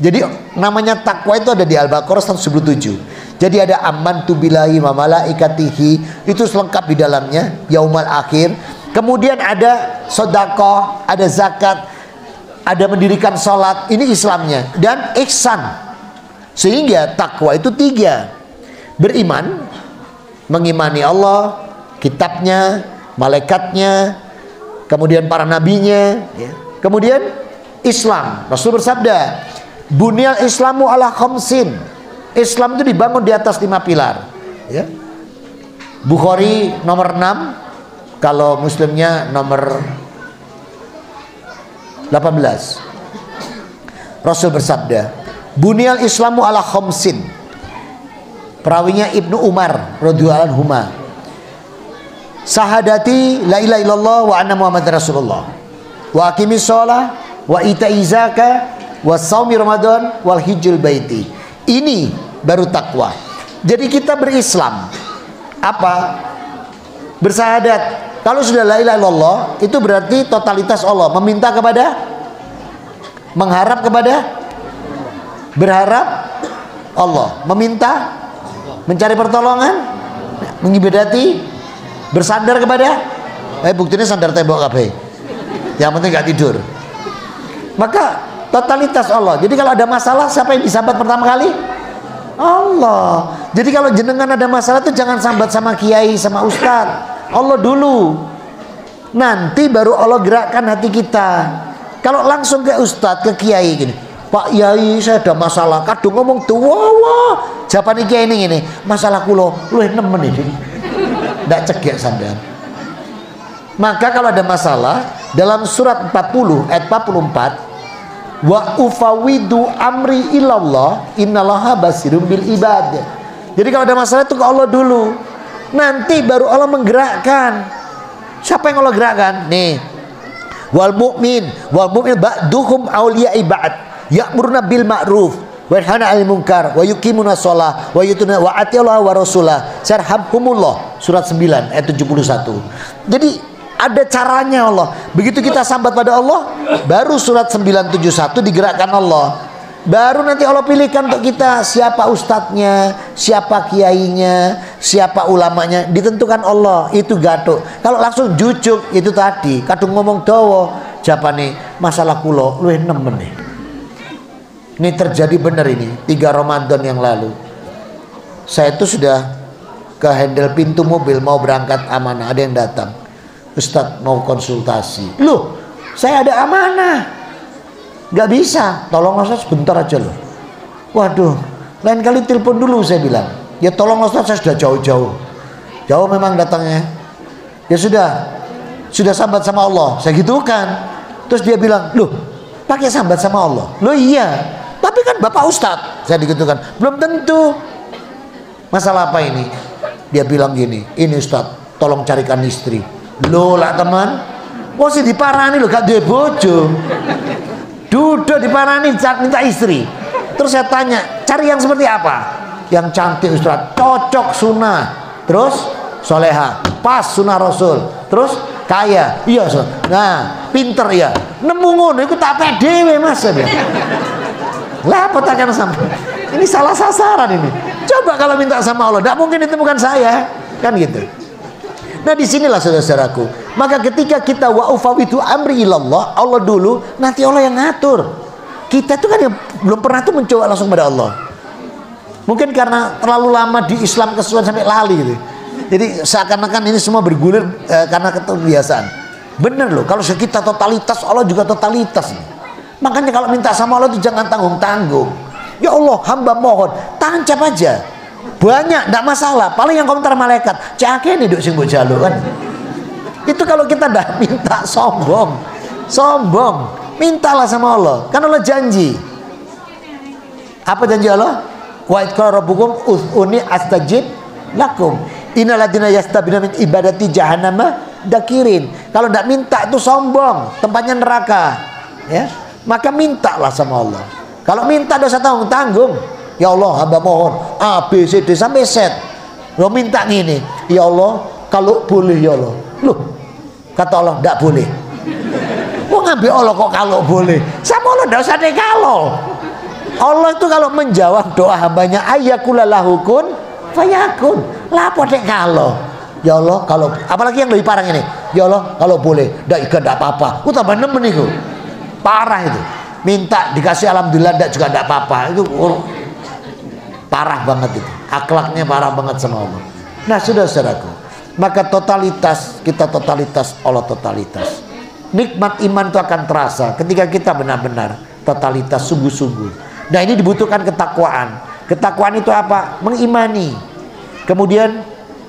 Speaker 1: Jadi namanya takwa itu ada di Al-Baqarah 177. Jadi ada amantu billahi wa malaikatihi, itu lengkap di dalamnya, yaumal akhir. Kemudian ada sedekah, ada zakat, ada mendirikan sholat, ini Islamnya. Dan ihsan. Sehingga takwa itu 3. Beriman, mengimani Allah, kitabnya, malaikatnya, kemudian para nabinya, ya. Kemudian Islam. Rasul bersabda, bunyal Islamu ala khamsin. Islam itu dibangun di atas 5 pilar, ya. Bukhari nomor 6, kalau Muslimnya nomor 18. Rasul bersabda, bunyal Islamu ala khamsin. Perawinya Ibnu Umar radhiyallahu anhu, sahadati la ilaha illallah wa anna muhammadar rasulullah wa aqimis shalah wa ita'iz zakah wa shaumi ramadan wal hijjul baiti. Ini baru takwa. Jadi kita berislam apa? Bersahadat. Kalau sudah la ilaha illallah, itu berarti totalitas Allah, meminta kepada, mengharap kepada, berharap Allah, meminta, mencari pertolongan, mengibadati, bersandar kepada, buktinya sandar tembok kabeh. Yang penting gak tidur. Maka totalitas Allah. Jadi kalau ada masalah, siapa yang disambat pertama kali? Allah. Jadi kalau jenengan ada masalah itu jangan sambat sama kiai, sama ustadz. Allah dulu. Nanti baru Allah gerakkan hati kita. Kalau langsung ke ustadz, ke kiai gini, Pak Yai saya ada masalah, kadung ngomong tuh, wah, jawaban kiai ini masalah kulo, lu nemen ini. Nggak cegek sampean. Maka kalau ada masalah, dalam surat 40 ayat 44, wa ufawidu amri ilallah innallaha basirum bil ibad. Jadi kalau ada masalah itu ke Allah dulu, nanti baru Allah menggerakkan. Siapa yang Allah gerakkan? Nih, wal mu'min ba'duhum awliya'i ba'd ya'muruna bil ma'ruf wa yanhauna 'anil munkar wa yuqimuna shalah wa yutuna wa atiullah wa rasulah sarhamhumullah, surat 9 ayat 71. Jadi ada caranya Allah. Begitu kita sambat pada Allah, baru surat 971 digerakkan Allah. Baru nanti Allah pilihkan untuk kita siapa ustadznya, siapa kiainya, siapa ulamanya, ditentukan Allah. Itu gatuk. Kalau langsung jujuk itu tadi, kadung ngomong dawa, japane masalah kulo luwih nemen nih. Ini terjadi benar ini 3 Ramadan yang lalu. Saya itu sudah ke handle pintu mobil mau berangkat amanah, ada yang datang. Ustadz mau konsultasi. Loh, saya ada amanah. Gak bisa, tolong Ustadz sebentar aja loh. Waduh, lain kali telepon dulu saya bilang. Ya tolong Ustadz, saya sudah jauh-jauh. Jauh memang datangnya. Ya sudah sambat sama Allah. Saya gitu kan. Terus dia bilang, loh pakai sambat sama Allah. Loh iya, tapi kan Bapak Ustadz. Saya digitukan, belum tentu. Masalah apa ini? Dia bilang gini, ini Ustadz tolong carikan istri. Loh lah teman, kok sih diparani loh, gak duwe bojo. Duduk diparani minta istri. Terus saya tanya, cari yang seperti apa? Yang cantik Ustaz, cocok sunnah, terus soleha, pas sunnah Rasul, terus kaya, iya Ustaz. Nah, pinter ya. Nemu ngono iku tak pede Mas. Lah apa takkan sampai? Ini salah sasaran ini. Coba kalau minta sama Allah, tidak mungkin itu bukan saya, kan gitu. Nah disinilah saudara-saudaraku. Maka ketika kita wa ufawidu amri ilallah, Allah dulu, nanti Allah yang ngatur. Kita itu kan yang belum pernah tuh mencoba langsung pada Allah. Mungkin karena terlalu lama di Islam kesulitan sampai lali gitu. Jadi seakan-akan ini semua bergulir karena kebiasaan. Bener loh, kalau kita totalitas, Allah juga totalitas. Makanya kalau minta sama Allah itu jangan tanggung-tanggung. Ya Allah, hamba mohon, tancap aja. Banyak, tidak masalah. Paling yang komentar malaikat, cake nih duk sing mbok jaluk kan. Itu kalau kita tidak minta sombong. Mintalah sama Allah. Kan Allah janji. Apa janji Allah? Wa idh qala rabbukum ud'uni astajib lakum. Innal ladzina yastabina min ibadati jahannama dakirin. Kalau tidak minta itu sombong, tempatnya neraka. Ya, maka mintalah sama Allah. Kalau minta dosa tanggung. Ya Allah, hamba mohon A, B, C, D sampai Z. Lo minta gini, ya Allah, kalau boleh ya Allah. Loh, kata Allah tidak boleh. Mau ngambil Allah kok kalau boleh? Sama Allah tidak usah deh kalau. Allah itu kalau menjawab doa hambanya ayyakulallahu kun fayakun. Lah apa dek kalau? Ya Allah kalau, apalagi yang lebih parah ini. Ya Allah kalau boleh, tidak apa-apa. Tambah nemen itu. Parah itu. Minta dikasih alhamdulillah juga tidak apa-apa. Itu parah banget itu. Akhlaknya parah banget sama Allah. Nah, saudara-saudaraku, maka totalitas, kita totalitas, Allah totalitas. Nikmat iman itu akan terasa ketika kita benar-benar totalitas sungguh-sungguh. Nah, ini dibutuhkan ketakwaan. Ketakwaan itu apa? Mengimani, kemudian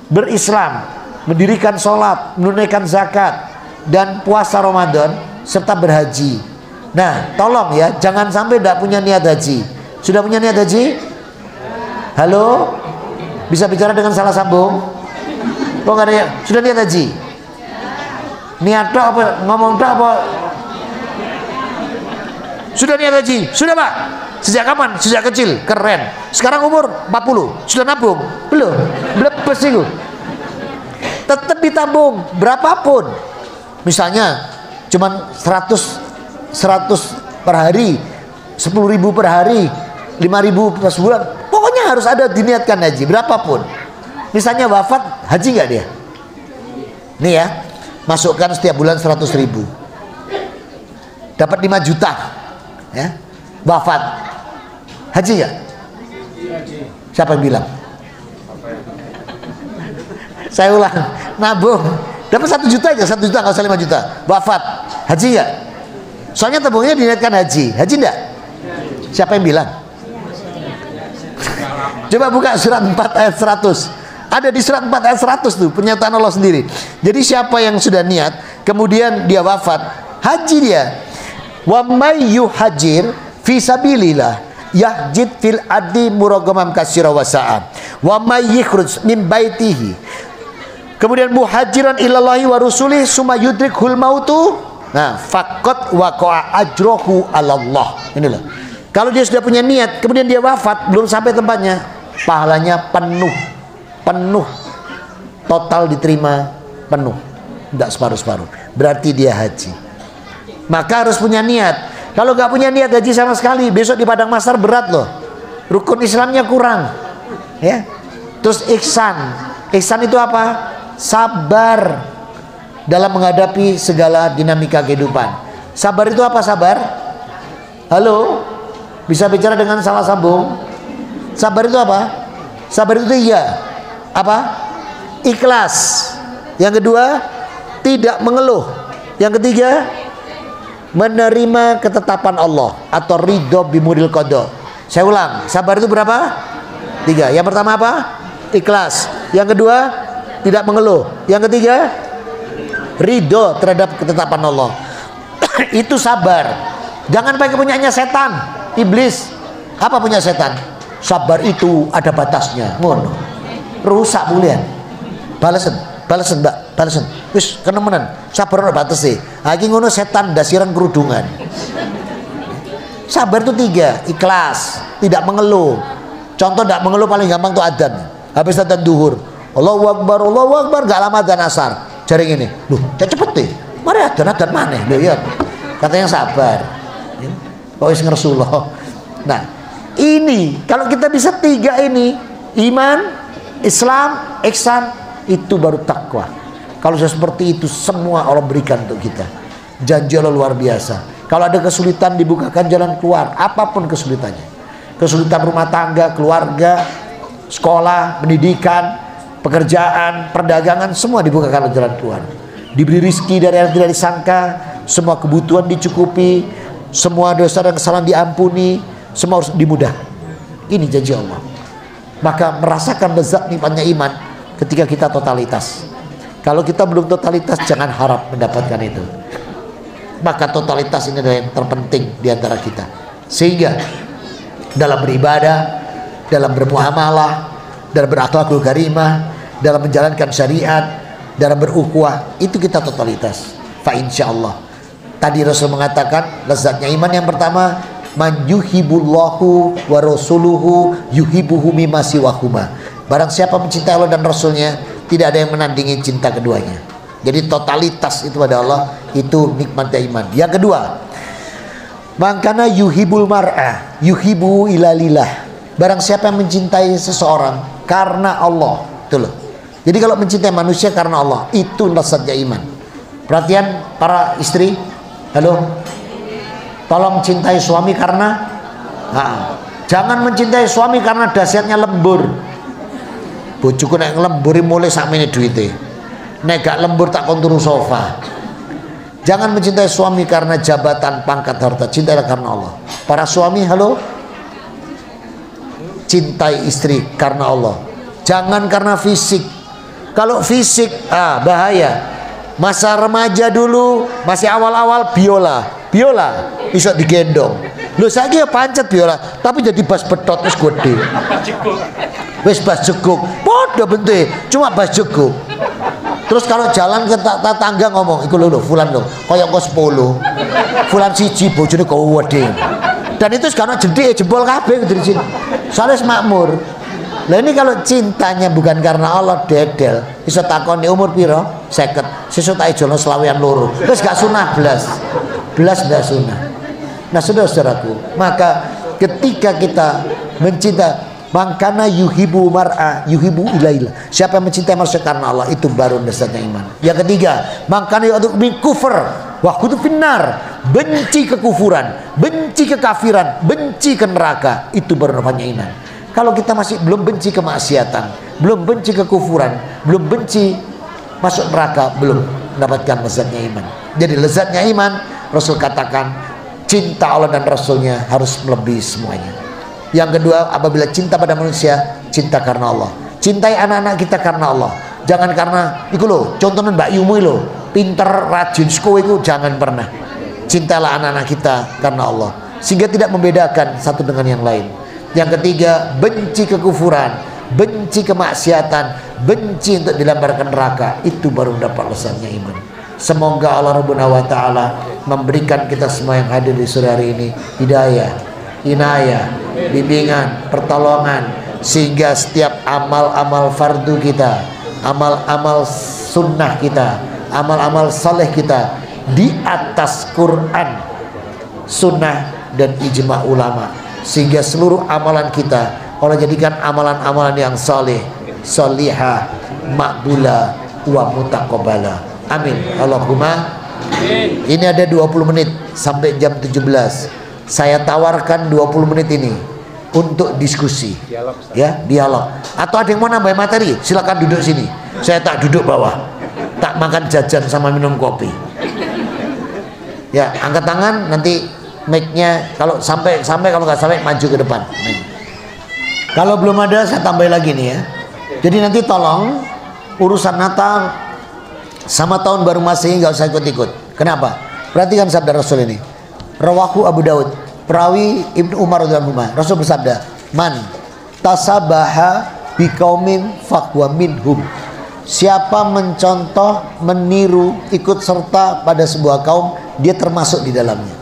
Speaker 1: berislam, mendirikan sholat, menunaikan zakat, dan puasa Ramadan, serta berhaji. Nah, tolong ya, jangan sampai tidak punya niat haji. Sudah punya niat haji? Halo? Bisa bicara dengan salah sambung? Kok nggak ada ya? Sudah niat haji? Niat tok apa? Ngomong tok apa? Sudah niat haji? Sudah Pak? Sejak kapan? Sejak kecil? Keren. Sekarang umur 40. Sudah nabung? Belum? Blepes itu. Tetap ditabung berapapun. Misalnya cuman 100 per hari, 10.000 per hari, 5.000 per sebulan. Pokoknya harus ada diniatkan haji berapapun. Misalnya wafat, haji nggak dia? Nih ya, masukkan setiap bulan 100.000, dapat 5 juta ya. Wafat, haji nggak? Siapa yang bilang? Saya ulang, nabung dapat 1 juta aja, 1 juta nggak usah 5 juta. Wafat, haji nggak? Soalnya tabungnya diniatkan haji. Haji enggak? Siapa yang bilang? Coba buka surat 4 ayat 100. Ada di surat 4 ayat 100 tuh pernyataan Allah sendiri. Jadi siapa yang sudah niat kemudian dia wafat, haji dia. Wa may yuhajir fi sabilillah yahjid fil adi muraghamam katsira wa sa'a. Wa may yakhruj min baitihi. Kemudian muhajiran ilallahi wa rusuli summa yudrikhul mautu. Nah, faqat waqa'a ajrohu 'alallah. Ini loh. Kalau dia sudah punya niat, kemudian dia wafat belum sampai tempatnya, pahalanya penuh. Total diterima penuh. Tidak separuh-separuh. Berarti dia haji. Maka harus punya niat. Kalau nggak punya niat haji sama sekali, besok di padang mahsyar berat loh. Rukun Islamnya kurang. Ya. Terus ihsan. Ihsan itu apa? Sabar dalam menghadapi segala dinamika kehidupan. Sabar itu apa sabar? Halo? Bisa bicara dengan salah sambung? Sabar itu apa? Sabar itu iya. Apa? Ikhlas. Yang kedua, tidak mengeluh. Yang ketiga, menerima ketetapan Allah atau ridho bimuril qada. Saya ulang, sabar itu berapa? 3. Yang pertama apa? Ikhlas. Yang kedua, tidak mengeluh. Yang ketiga, ridho terhadap ketetapan Allah. Itu sabar. Jangan pakai punyanya setan, iblis. Apa punya setan? Sabar itu ada batasnya. Ngono. Rusak bulian. Balesan Mbak, balesan. Wis kenemenan. Sabar ada batas sih. Lagi ngono setan dasiran kerudungan. Sabar itu 3, ikhlas, tidak mengeluh. Contoh tidak mengeluh paling gampang tuh adzan. Habis adzan duhur, Allahu Akbar, gak lama adzan asar. Jaring ini, loh, cepet deh. Mari adzan mana? Loh ya, katanya sabar. Kok wis ngersullah. Nah, ini kalau kita bisa 3 ini, iman, Islam, ihsan, itu baru takwa. Kalau sudah seperti itu, semua Allah berikan untuk kita. Janji Allah luar biasa. Kalau ada kesulitan, dibukakan jalan keluar, apapun kesulitannya. Kesulitan rumah tangga, keluarga, sekolah, pendidikan, pekerjaan, perdagangan, semua dibukakan jalan keluar. Diberi rizki dari yang tidak disangka, semua kebutuhan dicukupi, semua dosa dan kesalahan diampuni, semua harus dimudah. Ini janji Allah. Maka merasakan lezat nikmatnya iman ketika kita totalitas. Kalau kita belum totalitas, jangan harap mendapatkan itu. Maka totalitas ini adalah yang terpenting di antara kita. Sehingga dalam beribadah, dalam bermuamalah, dalam berakhlakul karimah, dalam menjalankan syariat, dalam berukhuwah, itu kita totalitas. Fa insyaallah. Tadi Rasul mengatakan lezatnya iman yang pertama, man yuhibullahu wa rasuluhu yuhibuhu mimma siwahuma. Barang siapa mencintai Allah dan Rasulnya, tidak ada yang menandingi cinta keduanya. Jadi totalitas itu pada Allah, itu nikmatnya iman. Yang kedua, mangkana yuhibul mar'a yuhibu ilalillah. Barang siapa yang mencintai seseorang karena Allah, itu loh. Jadi kalau mencintai manusia karena Allah, itu lezatnya iman. Perhatian para istri, halo, tolong cintai suami karena jangan mencintai suami karena dahsyatnya lembur. Bojoku nek nglemburi mulai sakmene duite. Nek gak lembur tak konturu sofa. Jangan mencintai suami karena jabatan, pangkat, harta. Cintailah karena Allah. Para suami, halo, cintai istri karena Allah. Jangan karena fisik. Kalau fisik, bahaya. Masa remaja dulu, masih awal-awal biola bisa digendong. Lho saiki ya pancet biola, tapi jadi bas betot wis gede. Wis bas jeguk. Padha bente, cuma bas jeguk. Terus kalau jalan ke tetangga ngomong, iku lho fulan lho, kaya kok 10. Fulan siji bojone kok wedhe. Dan itu sekarang jedhik jebol kabeh dari sini. Soalnya makmur. Lah ini kalau cintanya bukan karena Allah, dedel. Iso takoni umur piro? 50. Sesuk tak ijono selawean loro. Terus gak sunah belas gak sunah. Nah saudara-saudaraku, maka ketika kita mencinta, mangkana yuhibu mar'a yuhibu ilaillah. Siapa yang mencintai manusia karena Allah, itu baru dasarnya iman. Yang ketiga, mangkana yu'adu min kufur wa khudu finnar. Benci kekufuran, benci kekafiran, benci ke neraka, itu baru namanya iman. Kalau kita masih belum benci kemaksiatan, belum benci kekufuran, belum benci masuk neraka, belum mendapatkan lezatnya iman. Jadi lezatnya iman, Rasul katakan cinta Allah dan Rasulnya harus melebihi semuanya. Yang kedua, apabila cinta pada manusia, cinta karena Allah. Cintai anak-anak kita karena Allah. Jangan karena iku lho, contohnya Mbak Yumu lho, pinter, rajin, sekolah itu jangan pernah. Cintalah anak-anak kita karena Allah, sehingga tidak membedakan satu dengan yang lain. Yang ketiga, benci kekufuran, benci kemaksiatan, benci untuk dilemparkan neraka, itu baru mendapat lezatnya iman. Semoga Allah Rabbuna wa ta'ala memberikan kita semua yang hadir di sore hari ini hidayah, inayah, bimbingan, pertolongan, sehingga setiap amal-amal fardu kita, amal-amal sunnah kita, amal-amal saleh kita di atas Quran, sunnah, dan ijma' ulama, sehingga seluruh amalan kita Allah jadikan amalan-amalan yang saleh, salihah, makbula, wa mutaqabbala. Amin. Allahumma. Ini ada 20 menit sampai jam 17. Saya tawarkan 20 menit ini untuk diskusi, ya, dialog. Atau ada yang mau nambah materi, silakan duduk sini. Saya tak duduk bawah, tak makan jajan sama minum kopi. Ya, angkat tangan, nanti mic-nya kalau sampai kalau nggak sampai maju ke depan. Kalau belum ada saya tambah lagi nih ya. Jadi nanti tolong urusan Natal sama tahun baru Masehi nggak usah ikut-ikut. Kenapa? Perhatikan sabda Rasul ini. Rawahu Abu Daud, perawi Ibnu Umar radhiyallahu anhu. Rasul bersabda, "Man tasabaha biqaumin faqwa minhum." Siapa mencontoh, meniru, ikut serta pada sebuah kaum, dia termasuk di dalamnya.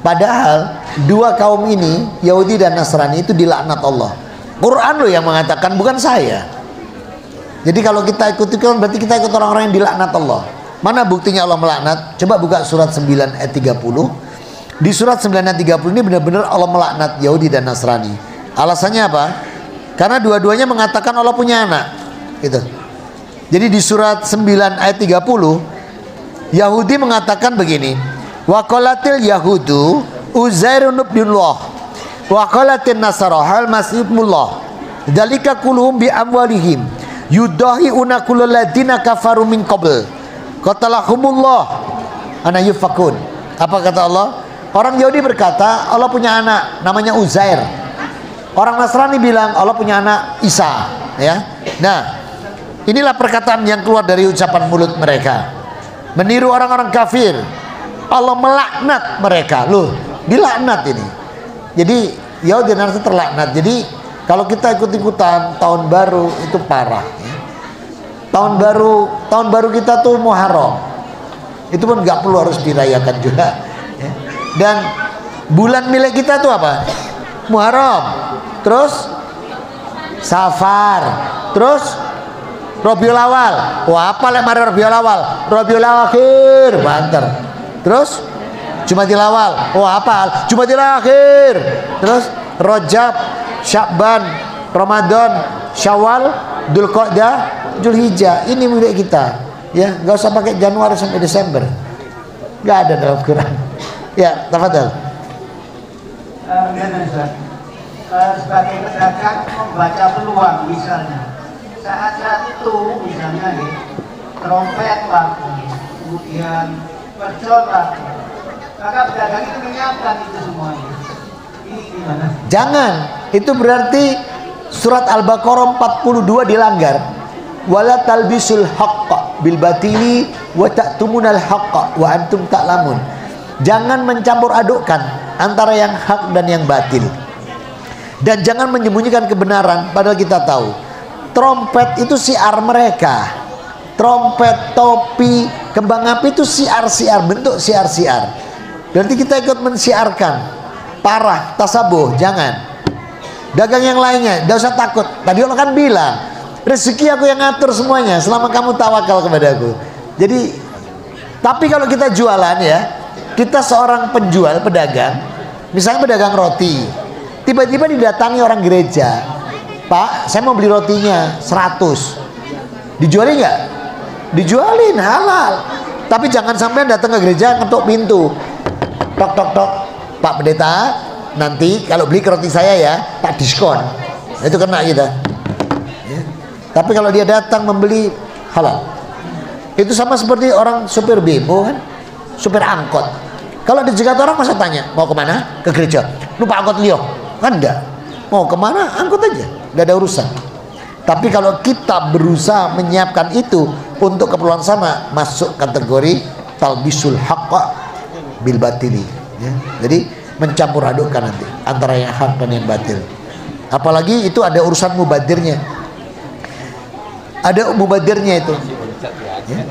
Speaker 1: Padahal dua kaum ini, Yahudi dan Nasrani, itu dilaknat Allah. Quran loh yang mengatakan, bukan saya. Jadi kalau kita ikut-ikutan berarti kita ikut orang-orang yang dilaknat Allah. Mana buktinya Allah melaknat? Coba buka surat 9 ayat 30. Di surat 9 ayat 30 ini benar-benar Allah melaknat Yahudi dan Nasrani. Alasannya apa? Karena dua-duanya mengatakan Allah punya anak. Gitu. Jadi di surat 9 ayat 30, Yahudi mengatakan begini, wa qalatil yahudu Uzairun ibnullah wa qalatin nasara hal masihullah dzalika kulhum bi amwalihim yudahiuna kullal ladina kafaru min qabl qatalahumullah ana yufakun. Apa kata Allah? Orang Yahudi berkata Allah punya anak namanya Uzair. Orang Nasrani bilang Allah punya anak Isa, ya. Nah, inilah perkataan yang keluar dari ucapan mulut mereka, meniru orang-orang kafir. Allah melaknat mereka. Loh, dilaknat ini. Jadi Yahudi dan Nasrani terlaknat. Jadi kalau kita ikut-ikutan tahun baru itu parah, ya. Tahun baru kita tuh Muharram. Itu pun nggak perlu harus dirayakan juga, ya. Dan bulan milik kita tuh apa? Muharram. Terus Safar. Terus Rabiul Awal. Wah, apa lek mari Rabiul Awal? Rabiul Akhir, banter. Terus Jumadil Awal. Wah, apa? Jumadil Akhir. Terus Rajab, Sya'ban, Ramadan, Syawal, Dzulqa'dah, Dzulhijjah. Ini milik kita. Ya, enggak usah pakai Januari sampai Desember. Enggak ada dalam Quran. Ya, tafadhal.
Speaker 4: Sebagai pedagang membaca peluang misalnya saat itu misalnya trompet laku, kemudian mercon laku, maka pedagang itu menyiapkan itu semuanya. Ini gimana?
Speaker 1: Jangan, itu berarti surat Al-Baqarah 42 dilanggar. Wala talbisul haqqa bil batili wa ta'tumunal haqqa wa antum ta'lamun. Jangan mencampur adukkan antara yang hak dan yang batil. Dan jangan menyembunyikan kebenaran padahal kita tahu. Trompet itu siar mereka. Trompet, topi, kembang api itu siar-siar, bentuk siar-siar. Berarti kita ikut mensiarkan. Parah, tasabuh, jangan. Dagang yang lainnya, tidak usah takut. Tadi Allah kan bilang, rezeki aku yang ngatur semuanya selama kamu tawakal kepada aku. Jadi, tapi kalau kita jualan ya, kita seorang penjual, pedagang, misalnya pedagang roti, tiba-tiba didatangi orang gereja, Pak, saya mau beli rotinya 100, dijualin nggak? Dijualin, halal. Tapi jangan sampai datang ke gereja ngetuk pintu, tok tok tok, Pak Pendeta, nanti kalau beli ke roti saya ya, tak diskon. Itu kena kita ya. Tapi kalau dia datang membeli, halal. Itu sama seperti orang supir bemo kan, supir angkot. Kalau dicegat orang masa tanya, mau kemana? Ke gereja. Lupa angkot Leo kan enggak, mau kemana angkut aja, enggak ada urusan. Tapi kalau kita berusaha menyiapkan itu untuk keperluan sana, masuk kategori talbisul haqqa bil batili ya. Jadi mencampur adukkan nanti antara yang hak dan yang batil. Apalagi itu ada urusan mubadirnya, ada mubadirnya itu ya.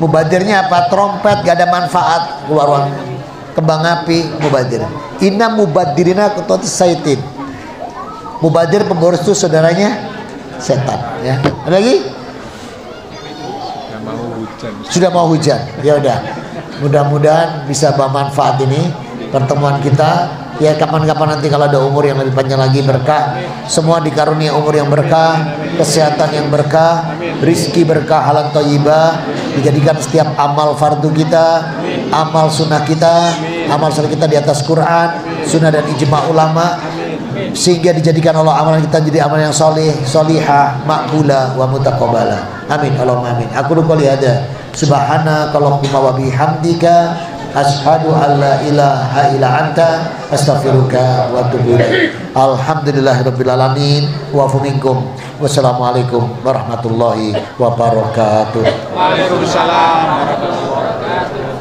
Speaker 1: Mubadirnya apa? Trompet gak ada manfaat, keluar uang. Kembang api, mubadir. Inna mubadirina kutut syaitin. Mubadir pemboros itu saudaranya setan ya. Ada lagi? Sudah mau hujan. Ya udah. Mudah-mudahan bisa bermanfaat ini pertemuan kita. Ya kapan-kapan nanti kalau ada umur yang lebih panjang lagi, berkah. Semua dikarunia umur yang berkah, kesehatan yang berkah, rizki berkah, halal thayyibah, dijadikan setiap amal fardu kita, amal sunnah kita, amal sunnah kita di atas Quran, sunnah dan ijma ulama, sehingga dijadikan Allah amalan kita jadi amal yang soleh, solihah, makbulah wa mutaqabbalah. Amin Allahumma amin. Aku lupa lihada. Subhanakallahumma wa bihamdika asyhadu an la ilaha illa anta astaghfiruka wa atubu ilaik. Alhamdulillahirabbil alamin wa afu minkum. Wassalamualaikum warahmatullahi wabarakatuh.
Speaker 5: Waalaikumsalam warahmatullahi wabarakatuh.